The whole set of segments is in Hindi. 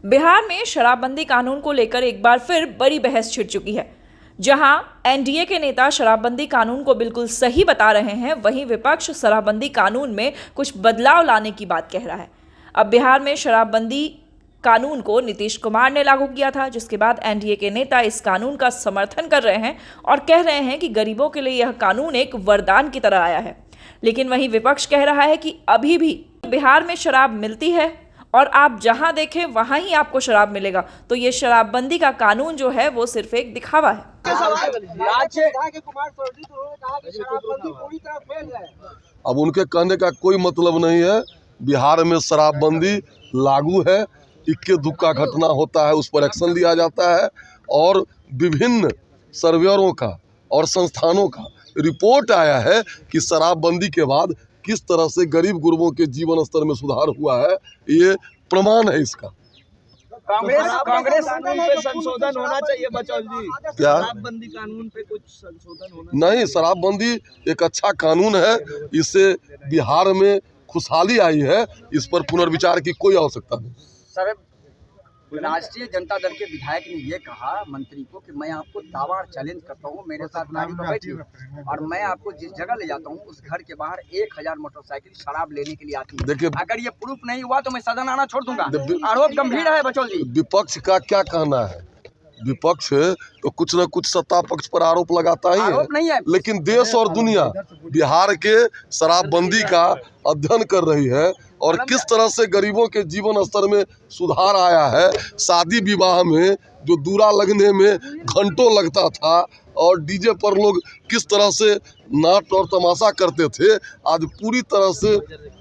बिहार में शराबबंदी कानून को लेकर एक बार फिर बड़ी बहस छिड़ चुकी है। जहां एनडीए के नेता शराबबंदी कानून को बिल्कुल सही बता रहे हैं, वहीं विपक्ष शराबबंदी कानून में कुछ बदलाव लाने की बात कह रहा है। अब बिहार में शराबबंदी कानून को नीतीश कुमार ने लागू किया था, जिसके बाद एनडीए के नेता इस कानून का समर्थन कर रहे हैं और कह रहे हैं कि गरीबों के लिए यह कानून एक वरदान की तरह आया है। लेकिन वहीं विपक्ष कह रहा है कि अभी भी बिहार में शराब मिलती है और आप जहां देखें वहां ही आपको शराब मिलेगा। तो ये शराबबंदी का कानून जो है वो सिर्फ एक दिखावा है। अब उनके कहने का कोई मतलब नहीं है। बिहार में शराबबंदी लागू है, इक्के दुक्का घटना होता है, उस पर एक्शन लिया जाता है और विभिन्न सर्वेयरों का और संस्थानों का रिपोर्ट आया है कि शराबबंदी के बाद किस तरह से गरीब गुरबों के जीवन स्तर में सुधार हुआ है। ये प्रमाण है इसका। कांग्रेस कानून पे संशोधन होना चाहिए बचौल जी। क्या शराबबंदी कानून पे कुछ संशोधन होना नहीं, शराबबंदी एक अच्छा कानून है, इससे बिहार में खुशहाली आई है, इस पर पुनर्विचार की कोई आवश्यकता नहीं। सर, राष्ट्रीय जनता दल के विधायक ने ये कहा मंत्री को कि मैं आपको दावा चैलेंज करता हूँ, मेरे साथ गाड़ी पर बैठिए और मैं आपको जिस जगह ले जाता हूँ उस घर के बाहर 1000 मोटरसाइकिल शराब लेने के लिए आती है। देखिए, अगर ये प्रूफ नहीं हुआ तो मैं सदन आना छोड़ दूंगा। आरोप गंभीर है बचौल जी। विपक्ष का क्या कहना है? विपक्ष तो कुछ न कुछ सत्ता पक्ष पर आरोप लगाता ही है, नहीं है, लेकिन देश और दुनिया बिहार के शराबबंदी का अध्ययन कर रही है और किस तरह से गरीबों के जीवन स्तर में सुधार आया है। शादी विवाह में जो दूरा लगने में घंटों लगता था और डीजे पर लोग किस तरह से नाच और तमाशा करते थे, आज पूरी तरह से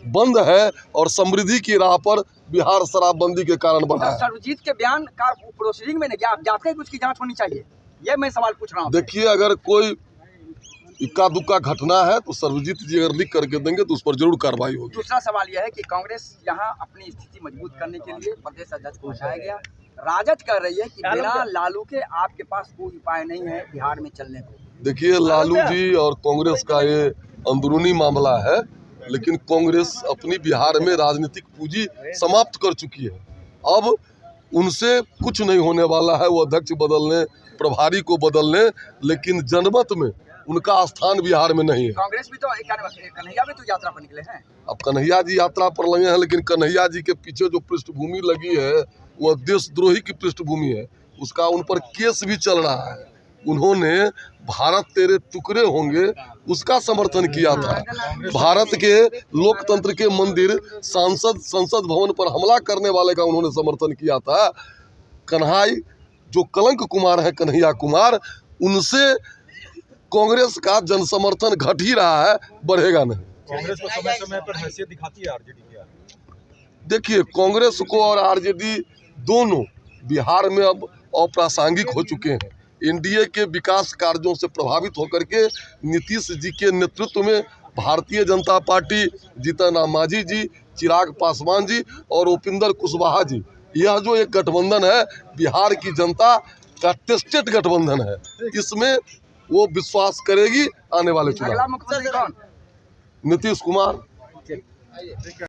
बंद है और समृद्धि की राह पर बिहार शराबबंदी के कारण बढ़ा है। सर्वजीत के बयान का प्रोसीडिंग में नहीं गया, आप जाते हैं कि उसकी जांच होनी चाहिए, ये मैं सवाल पूछ रहा हूँ। देखिए, अगर कोई इक्का दुक्का घटना है तो सर्वजीत जी अगर लिख करके देंगे तो उस पर जरूर कार्रवाई होगी। दूसरा सवाल यह है कि कांग्रेस यहाँ अपनी स्थिति मजबूत करने के लिए प्रदेश अध्यक्ष को हटाया गया। राजद कह रही है कि बिना लालू के आपके पास कोई उपाय नहीं है बिहार में चलने को। देखिए, लालू जी और कांग्रेस का ये अंदरूनी मामला है, लेकिन कांग्रेस अपनी बिहार में राजनीतिक पूंजी समाप्त कर चुकी है। अब उनसे कुछ नहीं होने वाला है, वो अध्यक्ष बदलने, प्रभारी को बदलने, लेकिन जनमत में उनका स्थान बिहार में नहीं है। कांग्रेस भी तो कन्हैया भी तो यात्रा पर निकले हैं। अब कन्हैया जी यात्रा पर लगे हैं, लेकिन कन्हैया जी के पीछे जो पृष्ठभूमि लगी है वो देशद्रोही की पृष्ठभूमि है, उसका उन पर केस भी चल रहा है। उन्होंने भारत तेरे टुकड़े होंगे उसका समर्थन किया था। भारत के लोकतंत्र के मंदिर संसद भवन पर हमला करने वाले का उन्होंने समर्थन किया था। कन्हैया जो कलंक कुमार है, कन्हैया कुमार, उनसे कांग्रेस का जनसमर्थन घट ही रहा है, बढ़ेगा नहीं। कांग्रेस को समय समय पर हैसियत दिखाती है आरजेडी की। देखिए, कांग्रेस को और आरजेडी दोनों बिहार में अब अप्रासंगिक हो चुके हैं। एनडीए के विकास कार्यों से प्रभावित होकर के नीतीश जी के नेतृत्व में भारतीय जनता पार्टी, जीतन राम मांझी जी, चिराग पासवान जी और उपेंद्र कुशवाहा जी, यह जो एक गठबंधन है बिहार की जनता का टेस्टेड गठबंधन है, इसमें वो विश्वास करेगी आने वाले चुनाव। अगला मुख्यमंत्री कौन? नीतीश कुमार।